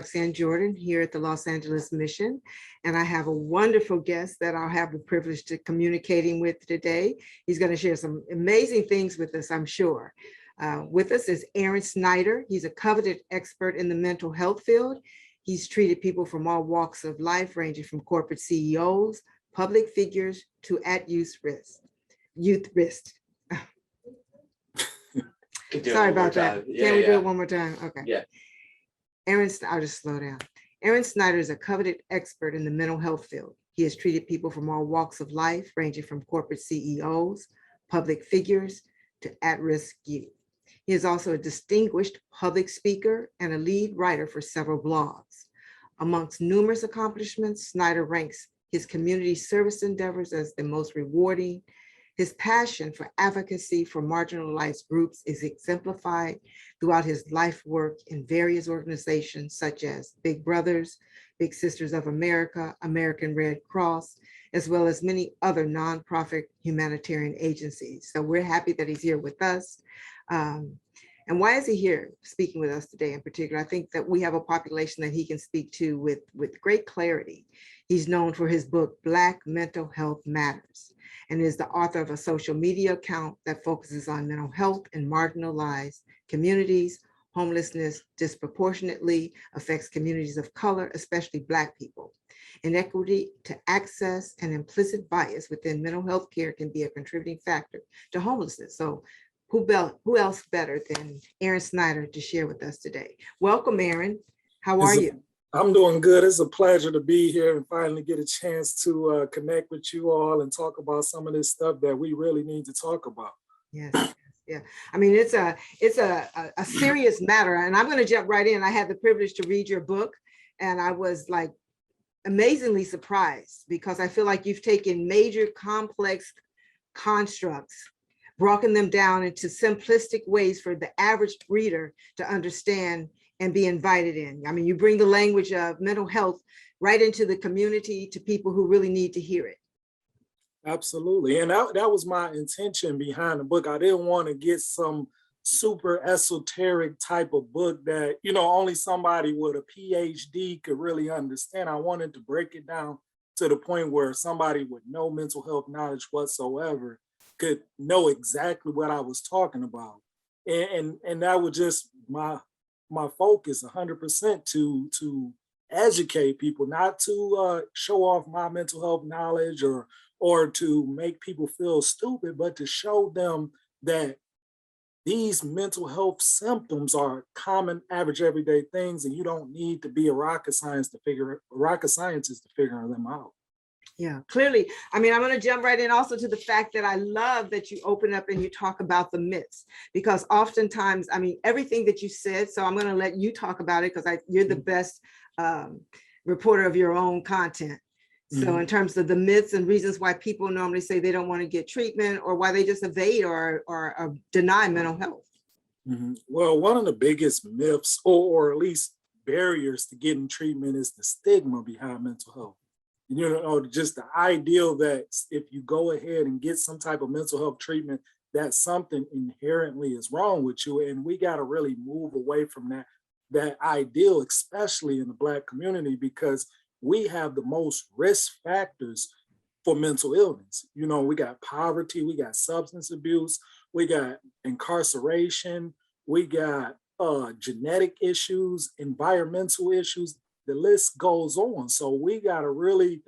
Roxanne Jordan here at the Los Angeles Mission, and I have a wonderful guest that I'll have the privilege to communicating with today. He's going to share some amazing things with us, I'm sure. With us is Aaren Snyder. He's a coveted expert in the mental health field. He's treated people from all walks of life, ranging from corporate CEOs, public figures, to youth risk. Sorry about that. Can we do it one more time? Okay. Yeah. I'll just slow down. Aaren Snyder is a coveted expert in the mental health field. He has treated people from all walks of life, ranging from corporate CEOs, public figures, to at-risk youth. He is also a distinguished public speaker and a lead writer for several blogs. Amongst numerous accomplishments, Snyder ranks his community service endeavors as the most rewarding. His passion for advocacy for marginalized groups is exemplified throughout his life work in various organizations such as Big Brothers, Big Sisters of America, American Red Cross, as well as many other nonprofit humanitarian agencies. So we're happy that he's here with us. And why is he here speaking with us today in particular? I think that we have a population that he can speak to with great clarity. He's known for his book, Black Mental Health Matters, and is the author of a social media account that focuses on mental health in marginalized communities. Homelessness disproportionately affects communities of color, especially Black people. Inequity to access and implicit bias within mental health care can be a contributing factor to homelessness. So who else better than Aaren Snyder to share with us today? Welcome, Aaren. How are you? I'm doing good. It's a pleasure to be here and finally get a chance to connect with you all and talk about some of this stuff that we really need to talk about. Yes. Yeah. I mean, it's a serious matter, and I'm going to jump right in. I had the privilege to read your book, and I was like amazingly surprised because I feel like you've taken major complex constructs, broken them down into simplistic ways for the average reader to understand and be invited in. I mean, you bring the language of mental health right into the community to people who really need to hear it. Absolutely. And that was my intention behind the book. I didn't want to get some super esoteric type of book that, only somebody with a PhD could really understand. I wanted to break it down to the point where somebody with no mental health knowledge whatsoever could know exactly what I was talking about. And that was just my focus 100% to educate people, not to show off my mental health knowledge or to make people feel stupid, but to show them that these mental health symptoms are common, average, everyday things, and you don't need to be a rocket scientist to figure them out. Yeah, clearly. I mean, I'm going to jump right in also to the fact that I love that you open up and you talk about the myths, because oftentimes, I mean, everything that you said, so I'm going to let you talk about it because you're the best reporter of your own content. So in terms of the myths and reasons why people normally say they don't want to get treatment or why they just evade or deny mental health. Well, one of the biggest myths or at least barriers to getting treatment is the stigma behind mental health. Just the ideal that if you go ahead and get some type of mental health treatment, that something inherently is wrong with you. And we got to really move away from that ideal, especially in the Black community, because we have the most risk factors for mental illness. We got poverty, we got substance abuse, we got incarceration, we got genetic issues, environmental issues. The list goes on. So we got to really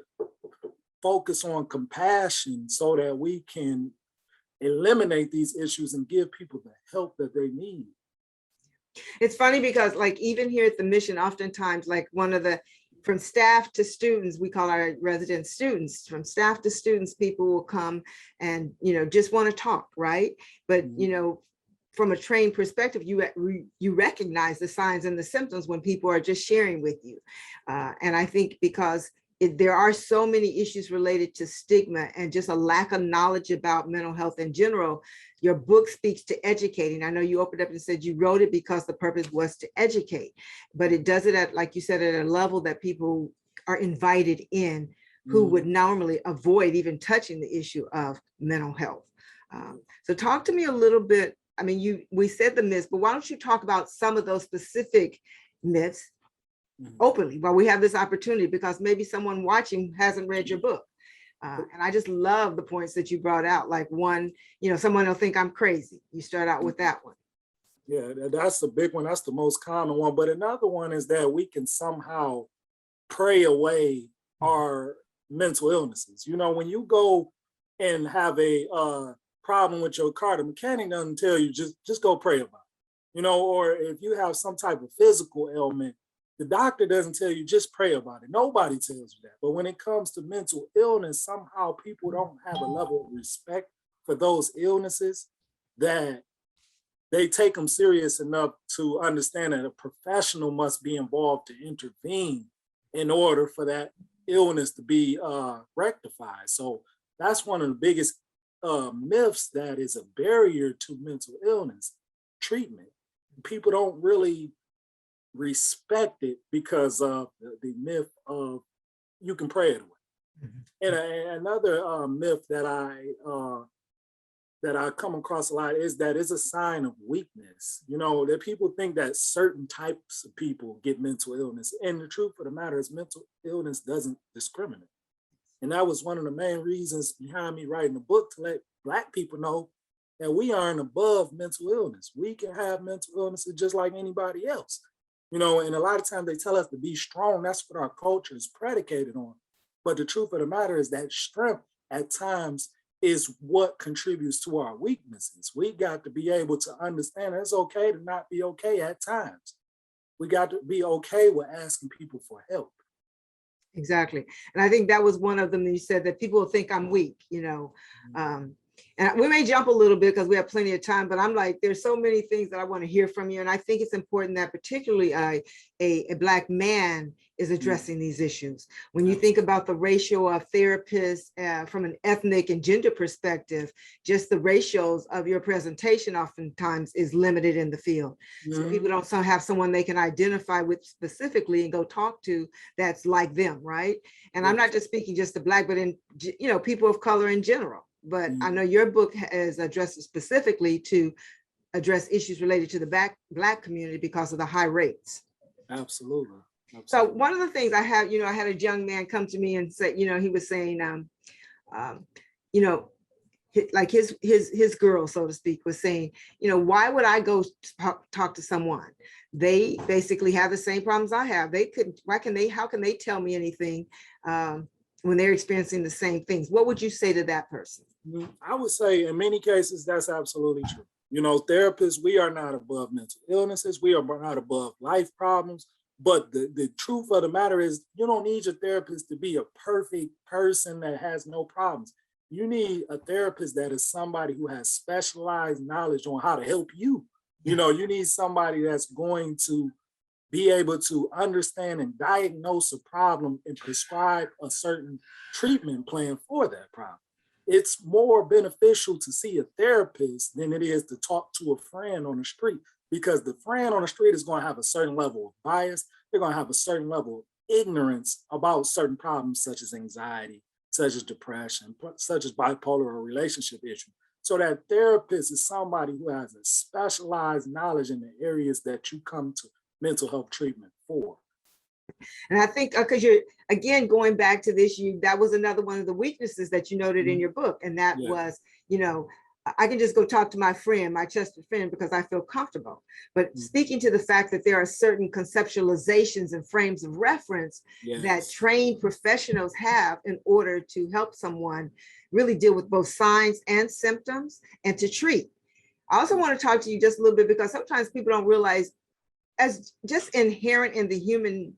focus on compassion so that we can eliminate these issues and give people the help that they need. It's funny because like even here at the mission, oftentimes like from staff to students, we call our resident students, from staff to students, people will come and, just want to talk, right? But, from a trained perspective, you recognize the signs and the symptoms when people are just sharing with you. And I think because there are so many issues related to stigma and just a lack of knowledge about mental health in general, your book speaks to educating. I know you opened up and said you wrote it because the purpose was to educate, but it does it at, like you said, at a level that people are invited in who would normally avoid even touching the issue of mental health. So talk to me a little bit. I mean, we said the myths, but why don't you talk about some of those specific myths openly while we have this opportunity, because maybe someone watching hasn't read your book. And I just love the points that you brought out. Like one, someone will think I'm crazy. You start out with that one. Yeah, that's the big one. That's the most common one. But another one is that we can somehow pray away our mental illnesses. When you go and have a problem with your car, the mechanic doesn't tell you just go pray about it. Or if you have some type of physical ailment, the doctor doesn't tell you just pray about it. Nobody tells you that. But when it comes to mental illness, somehow people don't have a level of respect for those illnesses that they take them serious enough to understand that a professional must be involved to intervene in order for that illness to be rectified. So that's one of the biggest myths that is a barrier to mental illness treatment. People don't really respect it because of the myth of you can pray it away. And another myth that I come across a lot is that it's a sign of weakness. That people think that certain types of people get mental illness. And the truth of the matter is mental illness doesn't discriminate. And that was one of the main reasons behind me writing the book, to let Black people know that we aren't above mental illness. We can have mental illnesses just like anybody else. And a lot of times they tell us to be strong. That's what our culture is predicated on. But the truth of the matter is that strength at times is what contributes to our weaknesses. We got to be able to understand it's okay to not be okay at times. We got to be okay with asking people for help. Exactly. And I think that was one of them that you said, that people think I'm weak, and we may jump a little bit because we have plenty of time, but I'm like, there's so many things that I want to hear from you. And I think it's important that particularly a Black man is addressing these issues. When you think about the ratio of therapists from an ethnic and gender perspective, just the ratios of your presentation oftentimes is limited in the field. So people don't have someone they can identify with specifically and go talk to that's like them, right? And I'm not just speaking just to Black, but in people of color in general. But I know your book is addressed specifically to address issues related to the Black community because of the high rates. Absolutely. So one of the things I had a young man come to me and say, he was saying, like his girl, so to speak, was saying, why would I go talk to someone? They basically have the same problems I have. How can they tell me anything when they're experiencing the same things? What would you say to that person? I would say in many cases, that's absolutely true. Therapists, we are not above mental illnesses. We are not above life problems. But the truth of the matter is, you don't need your therapist to be a perfect person that has no problems. You need a therapist that is somebody who has specialized knowledge on how to help you. You need somebody that's going to be able to understand and diagnose a problem and prescribe a certain treatment plan for that problem. It's more beneficial to see a therapist than it is to talk to a friend on the street, because the friend on the street is going to have a certain level of bias. They're going to have a certain level of ignorance about certain problems, such as anxiety, such as depression, such as bipolar or relationship issues. So that therapist is somebody who has a specialized knowledge in the areas that you come to mental health treatment for. And I think because you're, again, going back to this, that was another one of the weaknesses that you noted in your book. And that was, I can just go talk to my friend, my trusted friend, because I feel comfortable. But speaking to the fact that there are certain conceptualizations and frames of reference that trained professionals have in order to help someone really deal with both signs and symptoms and to treat. I also want to talk to you just a little bit, because sometimes people don't realize, as just inherent in the human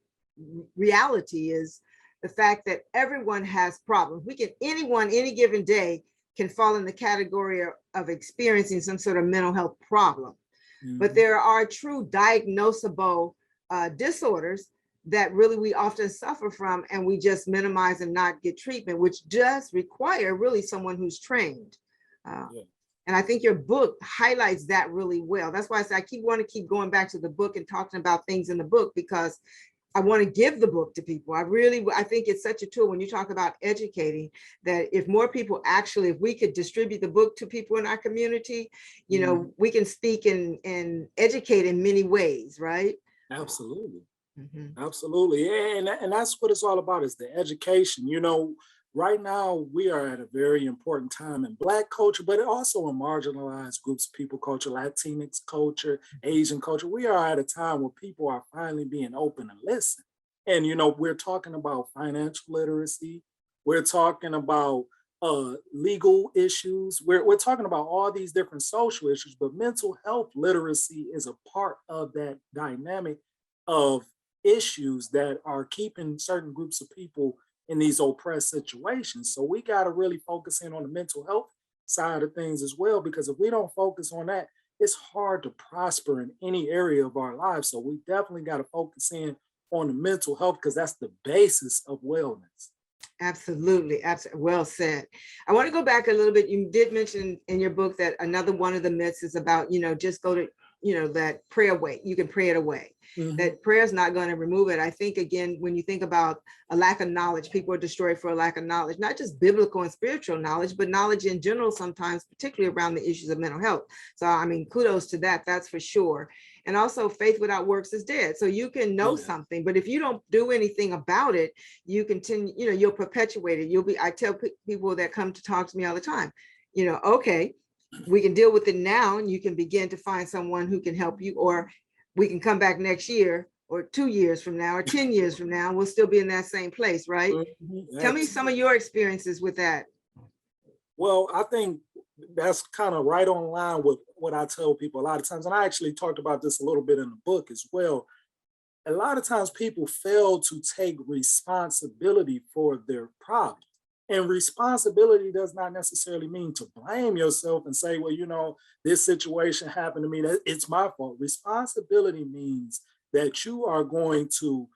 reality is the fact that everyone has problems. Anyone, any given day, can fall in the category of experiencing some sort of mental health problem. But there are true diagnosable disorders that really we often suffer from, and we just minimize and not get treatment, which does require really someone who's trained. And I think your book highlights that really well. That's why I say I want to keep going back to the book and talking about things in the book, because I want to give the book to people. I think it's such a tool when you talk about educating, that if more people if we could distribute the book to people in our community, we can speak and educate in many ways, right? Absolutely. Mhm. Absolutely. And that's what it's all about is the education. Right now we are at a very important time in Black culture, but also in marginalized groups of people culture, Latinx culture, Asian culture. We are at a time where people are finally being open and listen. And, we're talking about financial literacy. We're talking about legal issues. We're talking about all these different social issues, but mental health literacy is a part of that dynamic of issues that are keeping certain groups of people in these oppressed situations. So we got to really focus in on the mental health side of things as well, because if we don't focus on that, it's hard to prosper in any area of our lives. So we definitely got to focus in on the mental health because that's the basis of wellness. Absolutely, absolutely. Well said. I want to go back a little bit. You did mention in your book that another one of the myths is about, just go to, that pray away. You can pray it away. Mhm. That prayer is not going to remove it. I think, again, when you think about a lack of knowledge, people are destroyed for a lack of knowledge, not just biblical and spiritual knowledge, but knowledge in general, sometimes, particularly around the issues of mental health. So, I mean, kudos to that. That's for sure. And also, faith without works is dead. So you can know Yeah. something, but if you don't do anything about it, you continue, you'll perpetuate it. I tell people that come to talk to me all the time, okay, we can deal with it now and you can begin to find someone who can help you, or we can come back next year or 2 years from now or 10 years from now, we'll still be in that same place, right? Tell me some of your experiences with that. Well, I think that's kind of right on line with what I tell people a lot of times. And I actually talked about this a little bit in the book as well. A lot of times people fail to take responsibility for their problems. And responsibility does not necessarily mean to blame yourself and say, well, this situation happened to me, it's my fault. Responsibility means that you are going to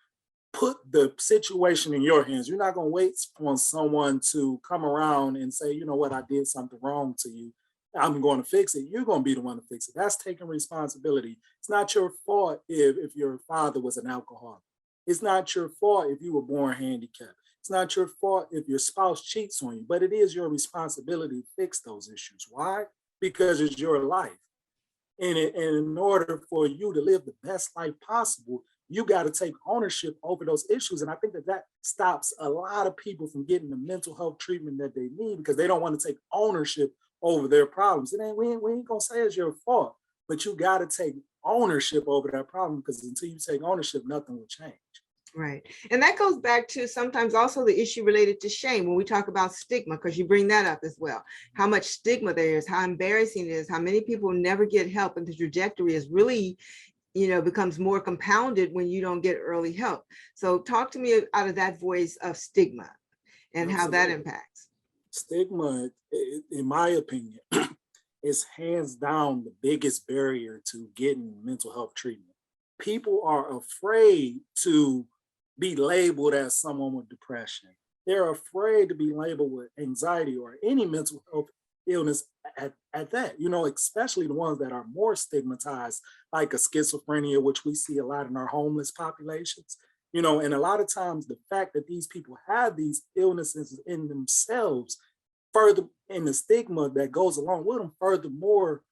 put the situation in your hands. You're not going to wait on someone to come around and say, you know what, I did something wrong to you. I'm going to fix it. You're going to be the one to fix it. That's taking responsibility. It's not your fault if your father was an alcoholic. It's not your fault if you were born handicapped. It's not your fault if your spouse cheats on you, but it is your responsibility to fix those issues. Why? Because it's your life. And in order for you to live the best life possible, you got to take ownership over those issues. And I think that stops a lot of people from getting the mental health treatment that they need because they don't want to take ownership over their problems. We ain't going to say it's your fault, but you got to take ownership over that problem because until you take ownership, nothing will change. Right. And that goes back to sometimes also the issue related to shame when we talk about stigma, because you bring that up as well. How much stigma there is, how embarrassing it is, how many people never get help, and the trajectory is really, becomes more compounded when you don't get early help. So talk to me out of that voice of stigma and how that impacts. Stigma, in my opinion, is hands down the biggest barrier to getting mental health treatment. People are afraid to be labeled as someone with depression. They're afraid to be labeled with anxiety or any mental health illness at that, especially the ones that are more stigmatized, like a schizophrenia, which we see a lot in our homeless populations. And a lot of times the fact that these people have these illnesses in themselves, further in the stigma that goes along with them, furthermore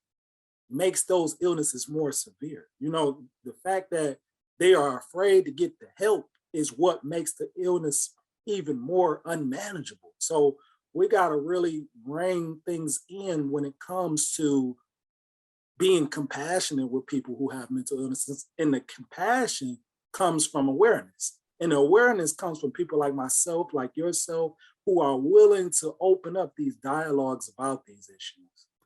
makes those illnesses more severe. The fact that they are afraid to get the help is what makes the illness even more unmanageable. So we got to really rein things in when it comes to being compassionate with people who have mental illnesses. And the compassion comes from awareness. And the awareness comes from people like myself, like yourself, who are willing to open up these dialogues about these issues.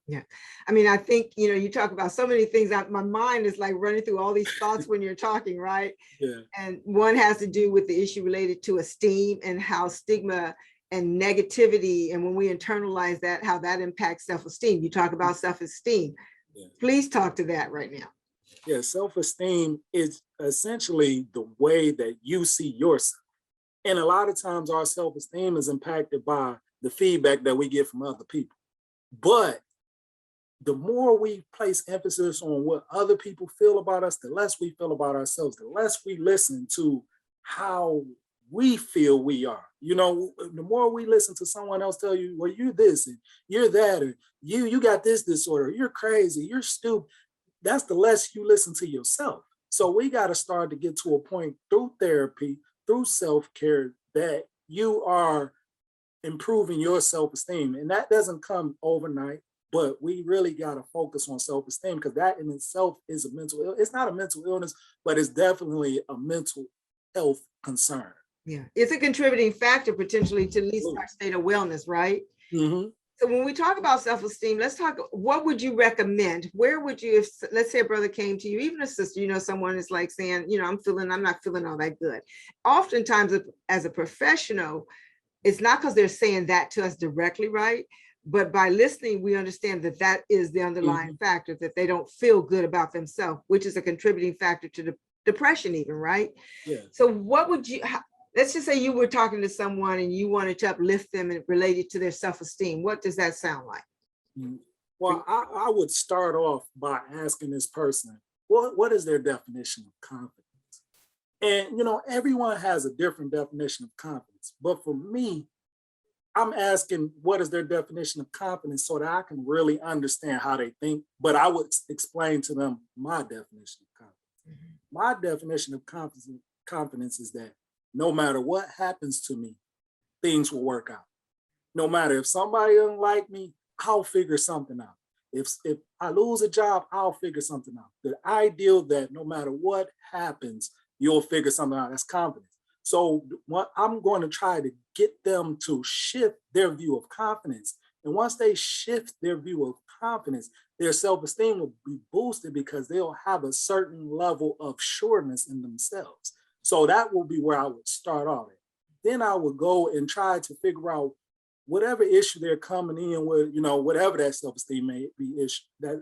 Yeah. I mean, I think, you talk about so many things that my mind is like running through all these thoughts when you're talking, right? Yeah. And one has to do with the issue related to esteem and how stigma and negativity, and when we internalize that, how that impacts self-esteem. You talk about self-esteem. Yeah. Please talk to that right now. Yeah, self-esteem is essentially the way that you see yourself. And a lot of times our self-esteem is impacted by the feedback that we get from other people. But the more we place emphasis on what other people feel about us, the less we feel about ourselves, the less we listen to how we feel we are. The more we listen to someone else tell you, well, you're this and you're that, or you got this disorder, you're crazy, you're stupid. That's the less you listen to yourself. So we got to start to get to a point through therapy, through self-care, that you are improving your self-esteem. And that doesn't come overnight, but we really got to focus on self-esteem, because that in itself is a mental illness. It's not a mental illness, but it's definitely a mental health concern. Yeah, it's a contributing factor potentially to at least our state of wellness, right? Mm-hmm. So when we talk about self-esteem, let's talk, what would you recommend? Where would you, if let's say a brother came to you, even a sister, someone is like saying, I'm not feeling all that good. Oftentimes as a professional, it's not because they're saying that to us directly, right? But by listening, we understand that that is the underlying factor, that they don't feel good about themselves, which is a contributing factor to the depression even, right? Yeah. So what would you, let's just say you were talking to someone and you wanted to uplift them and relate it to their self-esteem. What does that sound like? Well, I would start off by asking this person, what is their definition of confidence? And, everyone has a different definition of confidence. But for me, I'm asking, what is their definition of confidence, so that I can really understand how they think. But I would explain to them my definition of confidence. My definition of confidence is that no matter what happens to me, things will work out. No matter if somebody doesn't like me, I'll figure something out. If I lose a job, I'll figure something out. The ideal that no matter what happens, you'll figure something out. That's confidence. So what I'm going to try to get them to shift their view of confidence. And once they shift their view of confidence, their self-esteem will be boosted, because they'll have a certain level of sureness in themselves. So that will be where I would start off at. Then I would go and try to figure out whatever issue they're coming in with, whatever that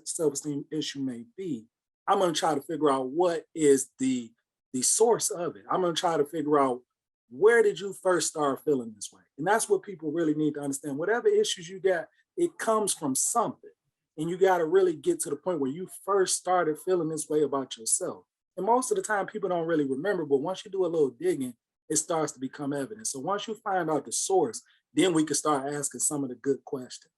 self-esteem issue may be. I'm going to try to figure out what is the source of it. I'm going to try to figure out, where did you first start feeling this way? And that's what people really need to understand. Whatever issues you got, it comes from something. And you got to really get to the point where you first started feeling this way about yourself. And most of the time, people don't really remember, but once you do a little digging, it starts to become evident. So once you find out the source, then we can start asking some of the good questions.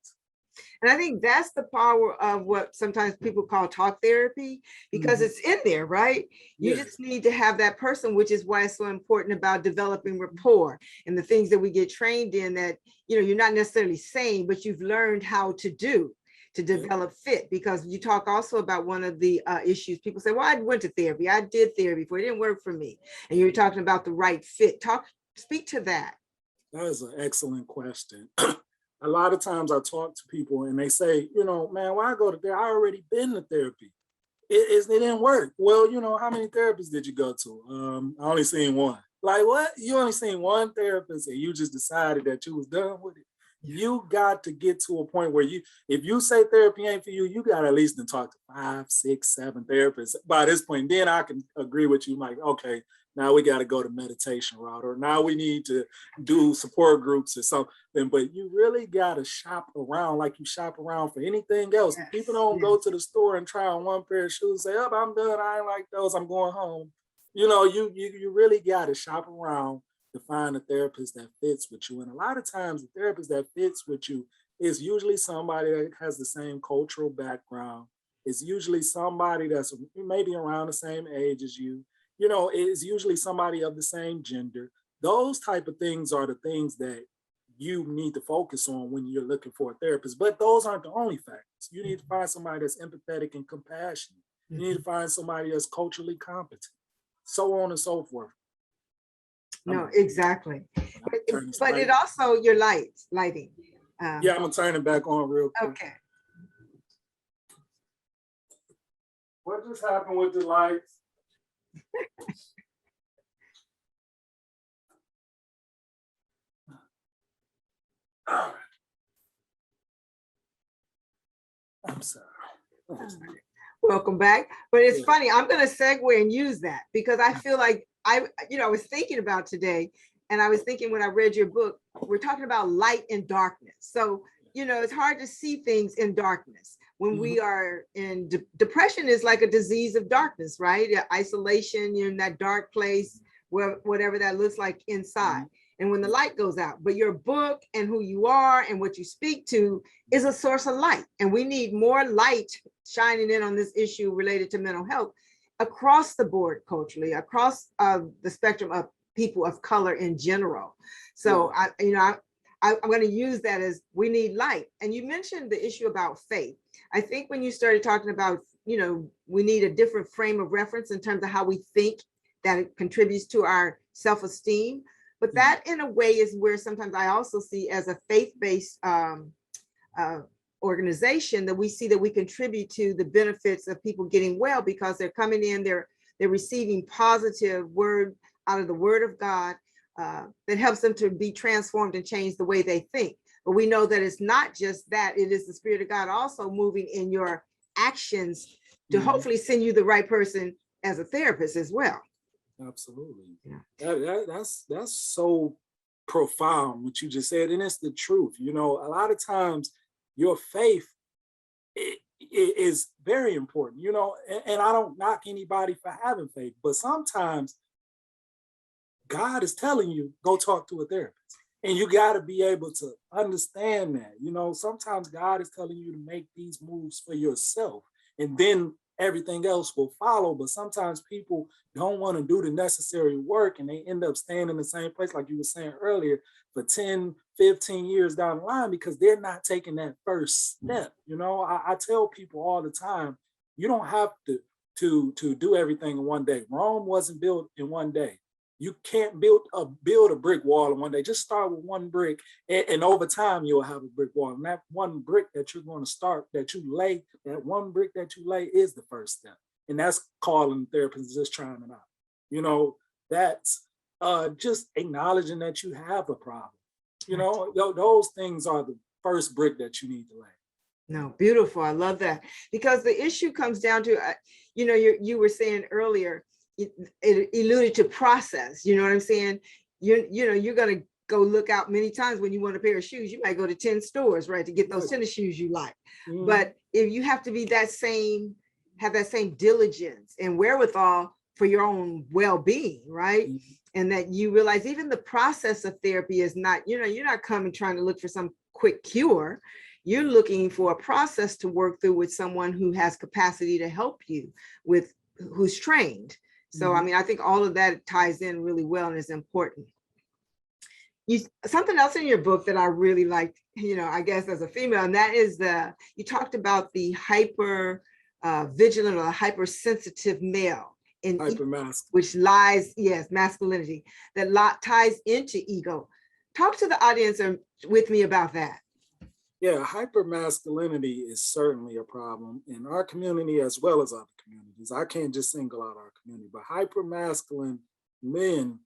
And I think that's the power of what sometimes people call talk therapy, because it's in there, right? You just need to have that person, which is why it's so important about developing rapport and the things that we get trained in that, you're not necessarily saying, but you've learned how to do to develop fit. Because you talk also about one of the issues. People say, well, I went to therapy. I did therapy before. It didn't work for me. And you're talking about the right fit. Speak to that. That is an excellent question. A lot of times I talk to people and they say, man, why I go to therapy? I already been to therapy. It didn't work. Well, how many therapists did you go to? I only seen one. Like, what? You only seen one therapist and you just decided that you was done with it? You got to get to a point where if you say therapy ain't for you, you got to at least talk to 5, 6, 7 therapists by this point. Then I can agree with you, like, okay, now we got to go to meditation route, or now we need to do support groups or something. But you really got to shop around like you shop around for anything else. Yes. People don't go to the store and try on one pair of shoes and say, oh, I'm done. I ain't like those. I'm going home. You really got to shop around to find a therapist that fits with you. And a lot of times the therapist that fits with you is usually somebody that has the same cultural background. It's usually somebody that's maybe around the same age as you. It's usually somebody of the same gender. Those type of things are the things that you need to focus on when you're looking for a therapist. But those aren't the only factors. You need to find somebody that's empathetic and compassionate. You need to find somebody that's culturally competent, so on and so forth. No, exactly. But it also, your lighting. Yeah, I'm gonna turn it back on real quick. Okay. What just happened with the lights? I'm sorry. Welcome back. But it's funny, I'm going to segue and use that because I feel like I was thinking about today, and I was thinking when I read your book, we're talking about light and darkness. So, it's hard to see things in darkness. When we are in depression is like a disease of darkness, right? Isolation, you're in that dark place, where whatever that looks like inside. And when the light goes out, but your book and who you are and what you speak to is a source of light. And we need more light shining in on this issue related to mental health. across the board culturally, across the spectrum of people of color in general. So I'm going to use that as we need light. And you mentioned the issue about faith. I think when you started talking about, we need a different frame of reference in terms of how we think that it contributes to our self-esteem. But that in a way is where sometimes I also see as a faith-based organization that we see that we contribute to the benefits of people getting well, because they're coming in, they're receiving positive word out of the word of God that helps them to be transformed and change the way they think. But we know that it's not just that, it is the Spirit of God also moving in your actions to hopefully send you the right person as a therapist as well. Absolutely. Yeah. That's so profound what you just said, and it's the truth. A lot of times your faith is very important, and I don't knock anybody for having faith, but sometimes God is telling you, go talk to a therapist. And you got to be able to understand that. Sometimes God is telling you to make these moves for yourself, and then everything else will follow. But sometimes people don't want to do the necessary work, and they end up staying in the same place, like you were saying earlier, for 10, 15 years down the line, because they're not taking that first step. I tell people all the time, you don't have to do everything in one day. Rome wasn't built in one day. You can't build a brick wall in one day. Just start with one brick, and over time you'll have a brick wall. And that one brick that you're going to start, that one brick that you lay is the first step. And that's calling the therapist, just trying it out. That's just acknowledging that you have a problem. Those things are the first brick that you need to lay. No, beautiful. I love that, because the issue comes down to, you were saying earlier, it alluded to process. You know what I'm saying? You're going to go look out many times when you want a pair of shoes. You might go to 10 stores, right, to get those tennis shoes you like. But if you have to be have that same diligence and wherewithal for your own well-being, right? And that you realize even the process of therapy is not, you're not coming trying to look for some quick cure. You're looking for a process to work through with someone who has capacity to help you with, who's trained. So, I think all of that ties in really well and is important. Something else in your book that I really liked, I guess as a female, and that is you talked about the hyper vigilant or the hypersensitive male, which lies, masculinity, that ties into ego. Talk to the audience with me about that. Yeah, hypermasculinity is certainly a problem in our community as well as other communities. I can't just single out our community, but hypermasculine men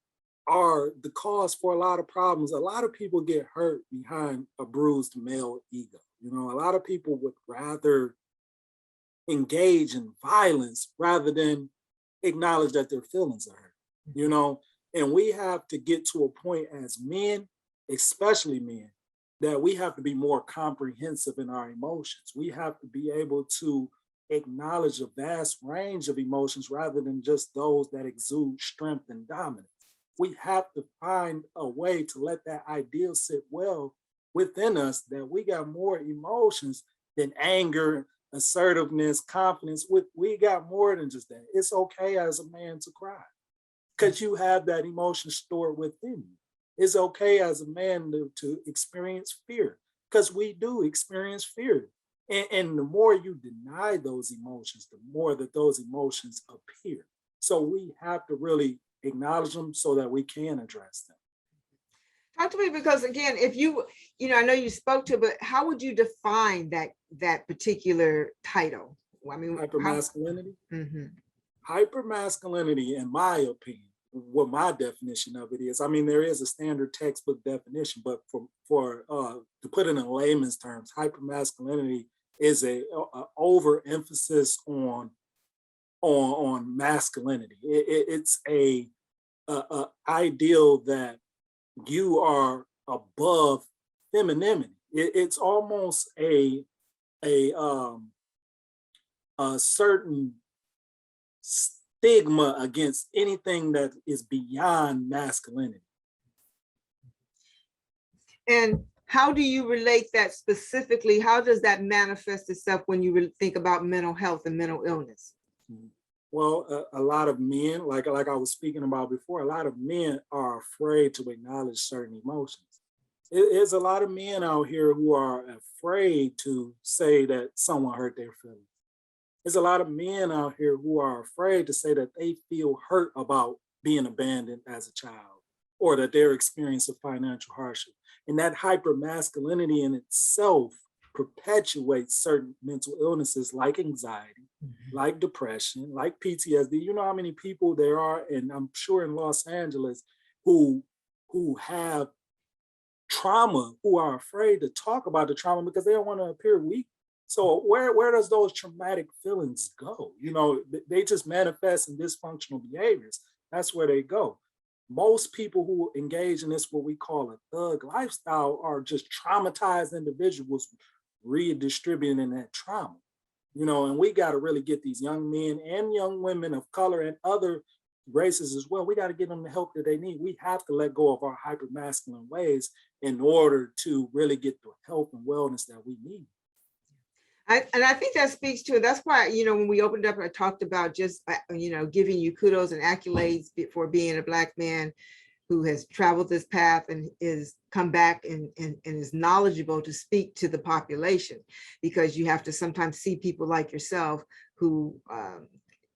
are the cause for a lot of problems. A lot of people get hurt behind a bruised male ego. A lot of people would rather engage in violence rather than acknowledge that their feelings are hurt, and we have to get to a point as men, especially men, that we have to be more comprehensive in our emotions. We have to be able to acknowledge a vast range of emotions rather than just those that exude strength and dominance. We have to find a way to let that ideal sit well within us, that we got more emotions than anger, assertiveness, confidence. We got more than just that. It's okay as a man to cry because you have that emotion stored within you. It's okay as a man to experience fear, because we do experience fear. And the more you deny those emotions, the more that those emotions appear. So we have to really acknowledge them so that we can address them. Talk to me, because again, if I know you spoke to, but how would you define that particular title? Hypermasculinity? Hypermasculinity, in my opinion, what my definition of it is, there is a standard textbook definition, but for to put it in layman's terms, hypermasculinity is a overemphasis on masculinity. It's a ideal that you are above femininity. It's almost a certain stigma against anything that is beyond masculinity. And how do you relate that specifically? How does that manifest itself when you think about mental health and mental illness? Well, a lot of men, like I was speaking about before, a lot of men are afraid to acknowledge certain emotions. There's a lot of men out here who are afraid to say that someone hurt their feelings. There's a lot of men out here who are afraid to say that they feel hurt about being abandoned as a child or that they're experiencing financial hardship. And that hyper masculinity in itself perpetuates certain mental illnesses like anxiety, like depression, like PTSD. You know how many people there are, and I'm sure in Los Angeles, who have trauma, who are afraid to talk about the trauma because they don't want to appear weak. So where does those traumatic feelings go? You know, they just manifest in dysfunctional behaviors. That's where they go. Most people who engage in this, what we call a thug lifestyle, are just traumatized individuals redistributing that trauma. You know, and we got to really get these young men and young women of color and other races as well. We got to get them the help that they need. We have to let go of our hyper masculine ways in order to really get the health and wellness that we need. And I think that speaks to it. That's why, you know, when we opened up, I talked about just, you know, giving you kudos and accolades for being a Black man who has traveled this path and is come back and is knowledgeable to speak to the population, because you have to sometimes see people like yourself who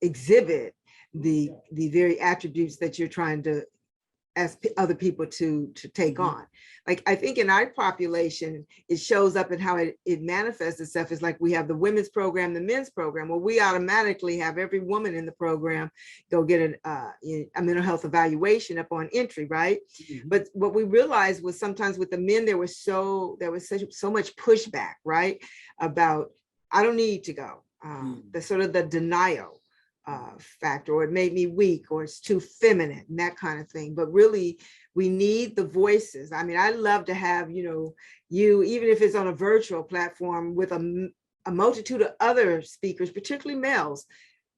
exhibit the very attributes that you're trying to ask other people to take on. Like, I think in our population, it shows up in how it manifests itself. Is like we have the women's program, the men's program. Well, we automatically have every woman in the program go get a mental health evaluation upon entry, right? But what we realized was sometimes with the men, there was so much pushback, right? About, I don't need to go. The sort of the denial factor, or it made me weak, or it's too feminine, and that kind of thing. But really, we need the voices. I mean, I love to have, you know, you, even if it's on a virtual platform with a multitude of other speakers, particularly males,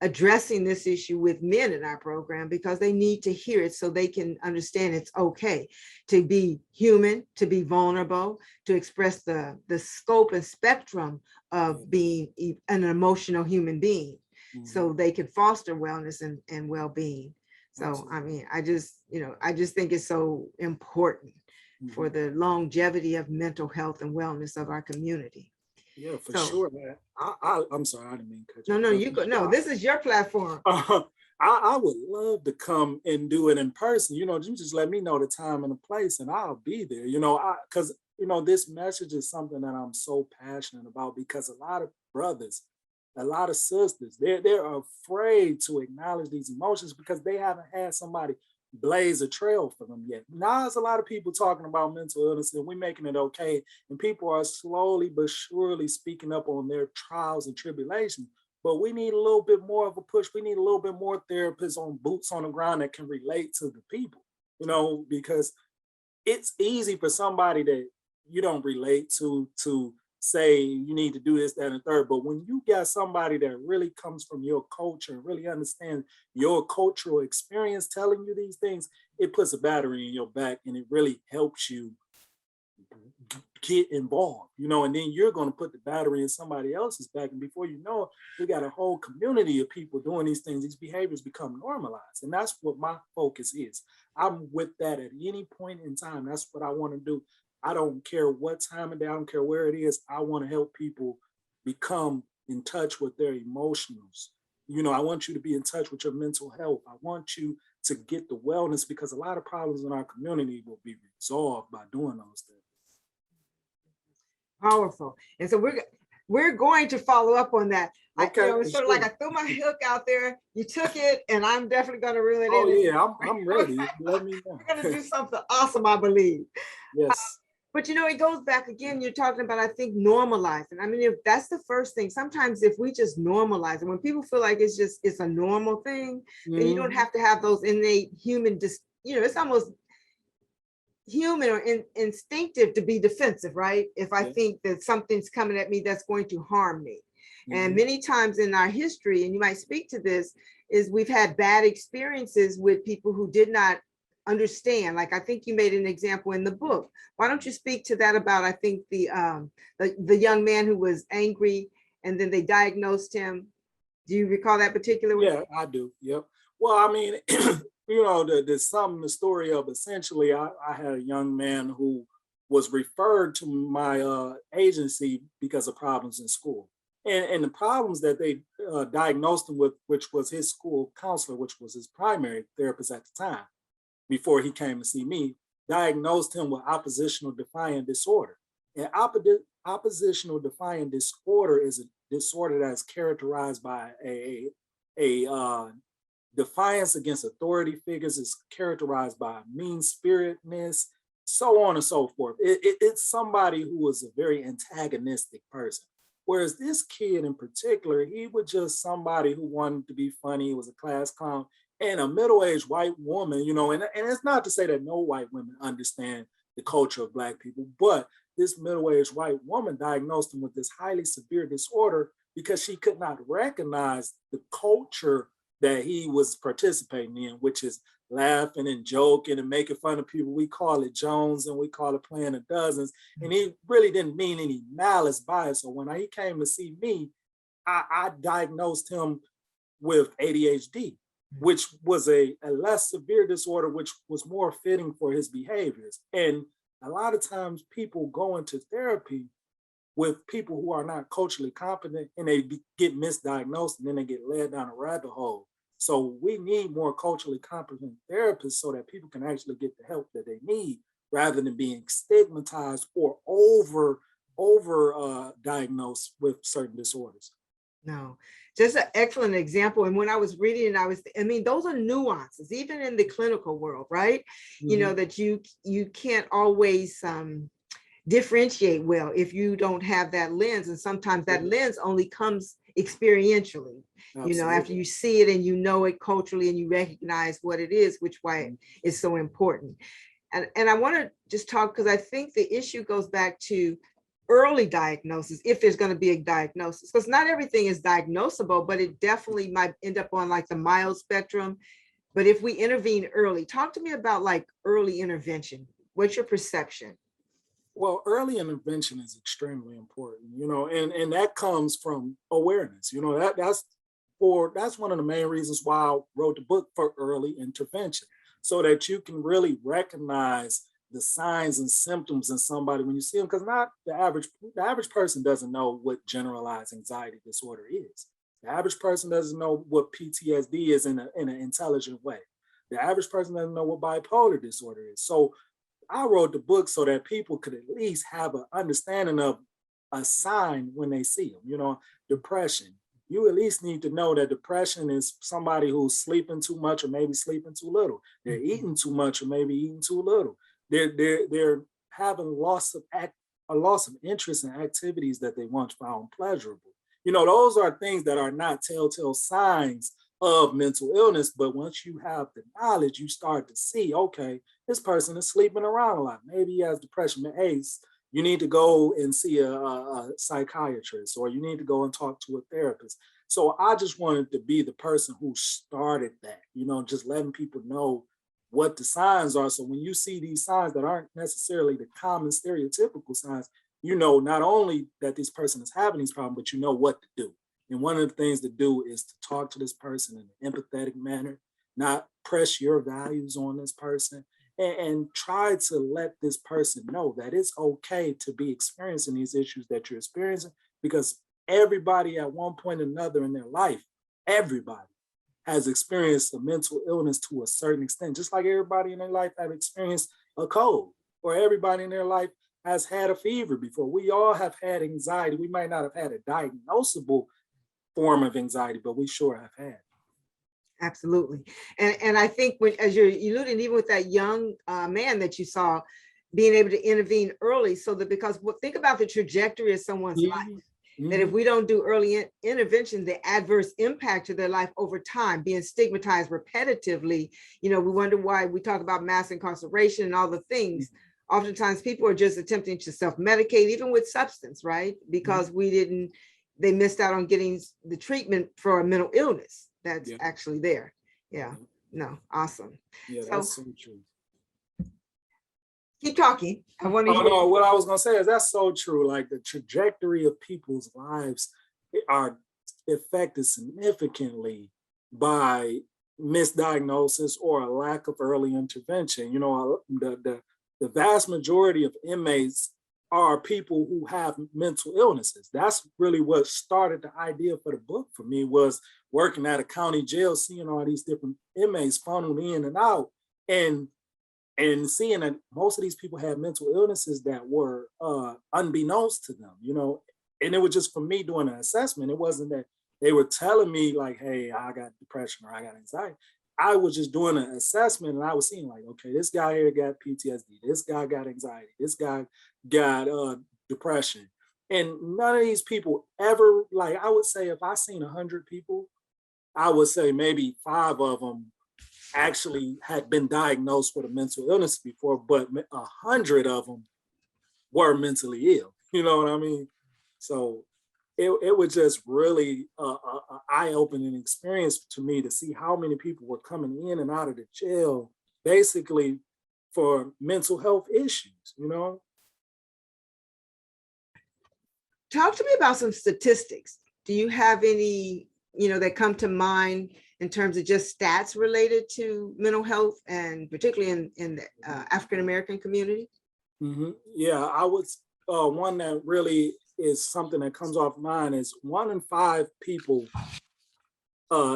addressing this issue with men in our program, because they need to hear it so they can understand it's okay to be human, to be vulnerable, to express the scope and spectrum of being an emotional human being. So they can foster wellness and well-being. So, absolutely. I mean, I just think it's so important for the longevity of mental health and wellness of our community. Yeah, for sure, man. I'm sorry, I didn't mean to cut you. No, you go. No, this is your platform. I would love to come and do it in person. You know, you just let me know the time and the place, and I'll be there. You know, because you know, this message is something that I'm so passionate about, because a lot of brothers, a lot of sisters, they're afraid to acknowledge these emotions because they haven't had somebody blaze a trail for them yet. Now there's a lot of people talking about mental illness, and we're making it okay, and people are slowly but surely speaking up on their trials and tribulations. But we need a little bit more of a push. We need a little bit more therapists on boots on the ground that can relate to the people, you know, because it's easy for somebody that you don't relate to say you need to do this, that, and the third. But when you got somebody that really comes from your culture and really understands your cultural experience telling you these things, it puts a battery in your back, and it really helps you get involved, you know, and then you're going to put the battery in somebody else's back. And before you know it, we got a whole community of people doing these things. These behaviors become normalized. And that's what my focus is. I'm with that at any point in time. That's what I want to do. I don't care what time of day, I don't care where it is. I want to help people become in touch with their emotions. You know, I want you to be in touch with your mental health. I want you to get the wellness, because a lot of problems in our community will be resolved by doing those things. Powerful. And so we're going to follow up on that. Okay, it's sort of like I threw my hook out there, you took it, and I'm definitely going to reel it in. Oh yeah, I'm ready. Let me know. We're going to do something awesome, I believe. Yes. But you know, it goes back again, you're talking about, I think, normalizing. I mean, if that's the first thing, sometimes if we just normalize it, when people feel like it's a normal thing, then you don't have to have those innate human, it's almost human or instinctive to be defensive, right? If I think that something's coming at me that's going to harm me. And many times in our history, and you might speak to this, is we've had bad experiences with people who did not understand. Like, I think you made an example in the book. Why don't you speak to that about, I think, the young man who was angry, and then they diagnosed him. Do you recall that particular one? Yeah, I do. Yep. Well, I mean, the story of essentially, I had a young man who was referred to my agency because of problems in school. And the problems that they diagnosed him with, which was his school counselor, which was his primary therapist at the time, before he came to see me, diagnosed him with oppositional defiant disorder. And oppositional defiant disorder is a disorder that is characterized by a defiance against authority figures, is characterized by mean spiritedness, so on and so forth. It's somebody who is a very antagonistic person. Whereas this kid in particular, he was just somebody who wanted to be funny. He was a class clown and a middle-aged white woman, and it's not to say that no white women understand the culture of Black people, but this middle-aged white woman diagnosed him with this highly severe disorder because she could not recognize the culture that he was participating in, which is laughing and joking and making fun of people. We call it Jones and we call it playing the dozens. And he really didn't mean any malice by it. So when he came to see me, I diagnosed him with ADHD, which was a less severe disorder, which was more fitting for his behaviors. And a lot of times people go into therapy with people who are not culturally competent and they get misdiagnosed and then they get led down a rabbit hole. So we need more culturally competent therapists so that people can actually get the help that they need rather than being stigmatized or over diagnosed with certain disorders. No, just an excellent example. And when I was reading it, those are nuances, even in the clinical world, right? Mm-hmm. That you can't always differentiate well if you don't have that lens. And sometimes that lens only comes experientially, after you see it and you know it culturally and you recognize what it is, which why it's so important. And I want to just talk, because I think the issue goes back to early diagnosis, if there's going to be a diagnosis, because not everything is diagnosable, but it definitely might end up on like the mild spectrum. But if we intervene early, talk to me about like early intervention. What's your perception? Well, early intervention is extremely important, and that comes from awareness. That's one of the main reasons why I wrote the book, for early intervention, so that you can really recognize the signs and symptoms in somebody when you see them, because not the average person doesn't know what generalized anxiety disorder is. The average person doesn't know what PTSD is in an intelligent way. The average person doesn't know what bipolar disorder is. So I wrote the book so that people could at least have an understanding of a sign when they see them. Depression. You at least need to know that depression is somebody who's sleeping too much or maybe sleeping too little. They're eating too much or maybe eating too little. They're having a loss of interest in activities that they once found pleasurable. Those are things that are not telltale signs of mental illness, but once you have the knowledge, you start to see, okay, this person is sleeping around a lot. Maybe he has depression. Hey, you need to go and see a psychiatrist, or you need to go and talk to a therapist. So I just wanted to be the person who started that, just letting people know what the signs are. So when you see these signs that aren't necessarily the common stereotypical signs, not only that this person is having these problems, but you know what to do. And one of the things to do is to talk to this person in an empathetic manner, not press your values on this person, and try to let this person know that it's okay to be experiencing these issues that you're experiencing, because everybody at one point or another in their life, everybody has experienced a mental illness to a certain extent, just like everybody in their life have experienced a cold, or everybody in their life has had a fever before. We all have had anxiety. We might not have had a diagnosable form of anxiety, but we sure have had. Absolutely. And I think as you're alluding, even with that young man that you saw, being able to intervene early, so that, because think about the trajectory of someone's life, that if we don't do early intervention, the adverse impact to their life over time, being stigmatized repetitively, we wonder why we talk about mass incarceration and all the things. Oftentimes people are just attempting to self-medicate, even with substance, right? Because they missed out on getting the treatment for a mental illness that's actually there. Yeah. No, awesome. Yeah, that's so true. Keep talking. I want to. No, what I was gonna say is that's so true. Like the trajectory of people's lives are affected significantly by misdiagnosis or a lack of early intervention. The vast majority of inmates are people who have mental illnesses. That's really what started the idea for the book for me, was working at a county jail, seeing all these different inmates funneled in and out, and seeing that most of these people had mental illnesses that were unbeknownst to them, and it was just for me doing an assessment. It wasn't that they were telling me like, hey, I got depression or I got anxiety. I was just doing an assessment, and I was seeing like, okay, this guy here got PTSD, this guy got anxiety, this guy got depression. And none of these people ever, like, I would say if I seen 100 people, I would say maybe 5 of them actually had been diagnosed with a mental illness before, but 100 of them were mentally ill. You know what I mean? So it was just really an eye-opening experience to me to see how many people were coming in and out of the jail basically for mental health issues, Talk to me about some statistics. Do you have any, that come to mind in terms of just stats related to mental health, and particularly in the African-American community? Mm-hmm. Yeah, I was one that really is something that comes off mind is 1 in 5 people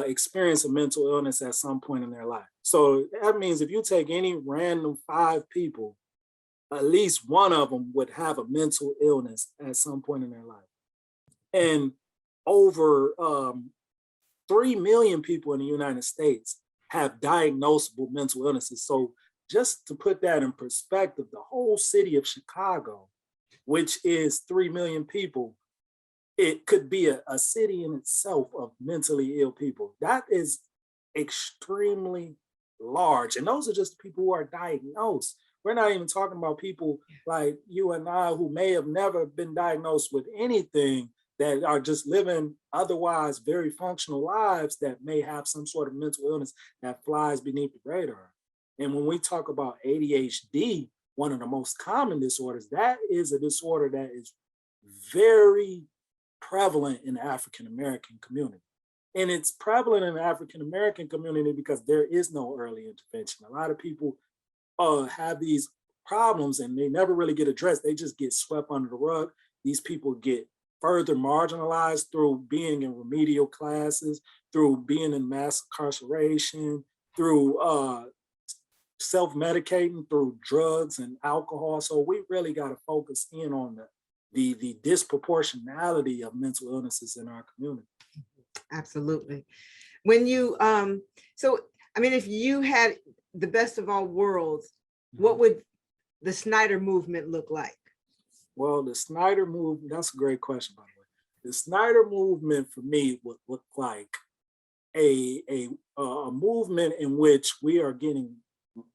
experience a mental illness at some point in their life. So that means if you take any random 5 people, at least one of them would have a mental illness at some point in their life. And over 3 million people in the United States have diagnosable mental illnesses. So just to put that in perspective, the whole city of Chicago, which is 3 million people, it could be a city in itself of mentally ill people. That is extremely large. And those are just people who are diagnosed. We're not even talking about people like you and I who may have never been diagnosed with anything, that are just living otherwise very functional lives that may have some sort of mental illness that flies beneath the radar. And when we talk about ADHD, one of the most common disorders, that is a disorder that is very prevalent in the African-American community. And it's prevalent in the African-American community because there is no early intervention. A lot of people have these problems and they never really get addressed. They just get swept under the rug. These people get further marginalized through being in remedial classes, through being in mass incarceration, through self-medicating, through drugs and alcohol. So we really got to focus in on the disproportionality of mental illnesses in our community. Absolutely. When you, if you had the best of all worlds, what would the Snyder movement look like? Well, the Snyder movement, that's a great question, by the way. The Snyder movement for me would look like a movement in which we are getting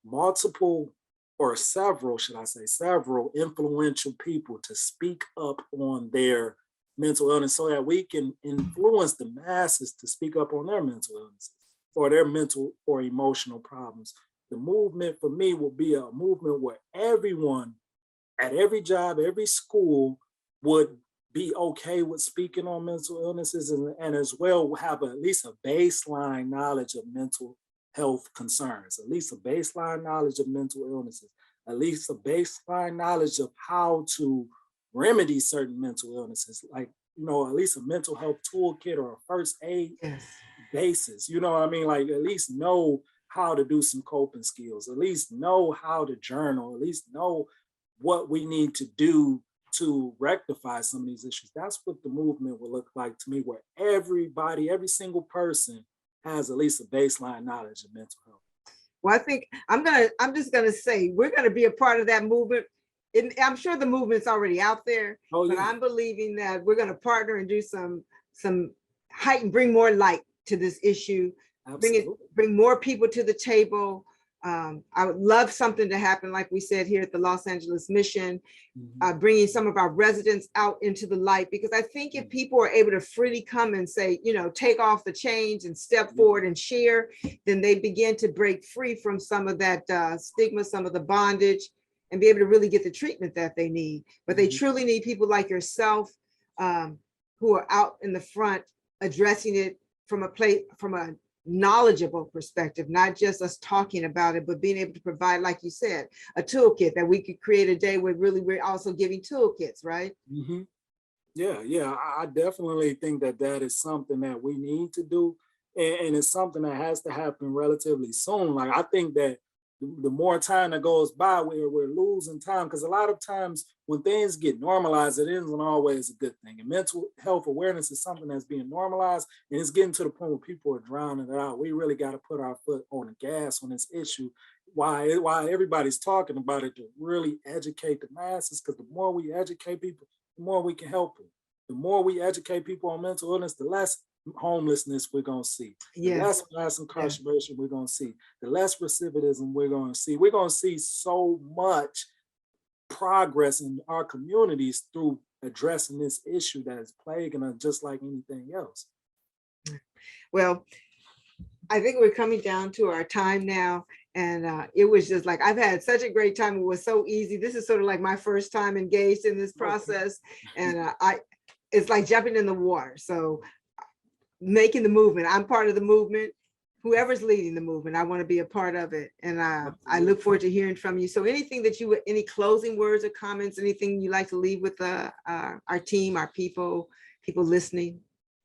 multiple, or several, should I say, several influential people to speak up on their mental illness so that we can influence the masses to speak up on their mental illnesses or their mental or emotional problems. The movement for me will be a movement where everyone at every job, every school would be okay with speaking on mental illnesses, and as well have at least a baseline knowledge of mental health concerns, at least a baseline knowledge of mental illnesses, at least a baseline knowledge of how to remedy certain mental illnesses, like, at least a mental health toolkit or a first aid basis, what I mean? Like, at least know how to do some coping skills, at least know how to journal, at least know what we need to do to rectify some of these issues. That's what the movement will look like to me, where everybody, every single person has at least a baseline knowledge of mental health. Well, I think I'm just gonna say we're gonna be a part of that movement. And I'm sure the movement's already out there, but I'm believing that we're gonna partner and do some heighten, bring more light to this issue, bring more people to the table. I would love something to happen, like we said here at the Los Angeles Mission, bringing some of our residents out into the light, because I think if people are able to freely come and say, take off the chains and step forward and share, then they begin to break free from some of that stigma, some of the bondage, and be able to really get the treatment that they need. But they truly need people like yourself who are out in the front addressing it from a knowledgeable perspective, not just us talking about it, but being able to provide, like you said, a toolkit that we could create a day where really we're also giving toolkits, right? Mhm. Yeah, I definitely think that that is something that we need to do, and it's something that has to happen relatively soon. Like I think that the more time that goes by, we're losing time because a lot of times when things get normalized, it isn't always a good thing. And mental health awareness is something that's being normalized, and it's getting to the point where people are drowning it out. We really got to put our foot on the gas on this issue. Why everybody's talking about it to really educate the masses? Because the more we educate people, the more we can help them. The more we educate people on mental illness, the less homelessness we're going to see, the Yeah, less mass yeah, incarceration we're going to see, the less recidivism we're going to see. We're going to see so much progress in our communities through addressing this issue that is plaguing us just like anything else. well, I think we're coming down to our time now. And it was just like, I've had such a great time. It was so easy. This is sort of like my first time engaged in this process. And it's like jumping in the water. So making the movement, I'm part of the movement. Whoever's leading the movement, I want to be a part of it. And I look forward to hearing from you. So anything that any closing words or comments, anything you like to leave with our team, our people listening?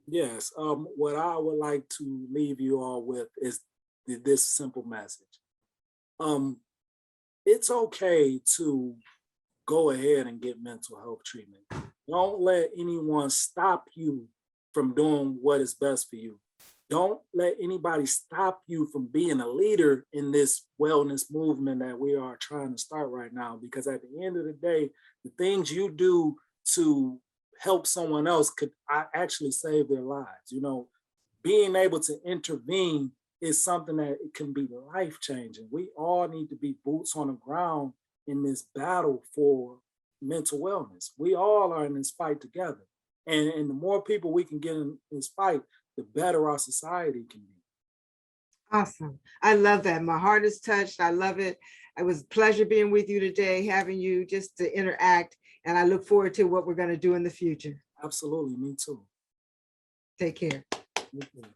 Yes, what I would like to leave you all with is this simple message. Um, it's okay to go ahead and get mental health treatment. Don't let anyone stop you from doing what is best for you. Don't let anybody stop you from being a leader in this wellness movement that we are trying to start right now. Because at the end of the day, the things you do to help someone else could actually save their lives. You know, being able to intervene is something that it can be life changing. We all need to be boots on the ground in this battle for mental wellness. We all are in this fight together. And the more people we can get in this fight, the better our society can be. Awesome. I love that. My heart is touched. I love it. It was a pleasure being with you today, having you just to interact. And I look forward to what we're going to do in the future. Absolutely, me too. Take care. Okay.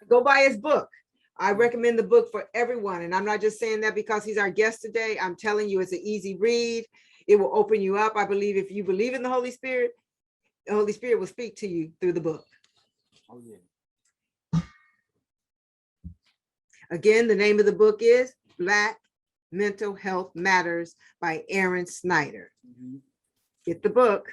Go buy his book. I recommend the book for everyone. And I'm not just saying that because he's our guest today. I'm telling you, it's an easy read. It will open you up. I believe if you believe in the Holy Spirit will speak to you through the book. Oh, yeah. Again, the name of the book is Black Mental Health Matters by Aaren Snyder. Mhm. Get the book.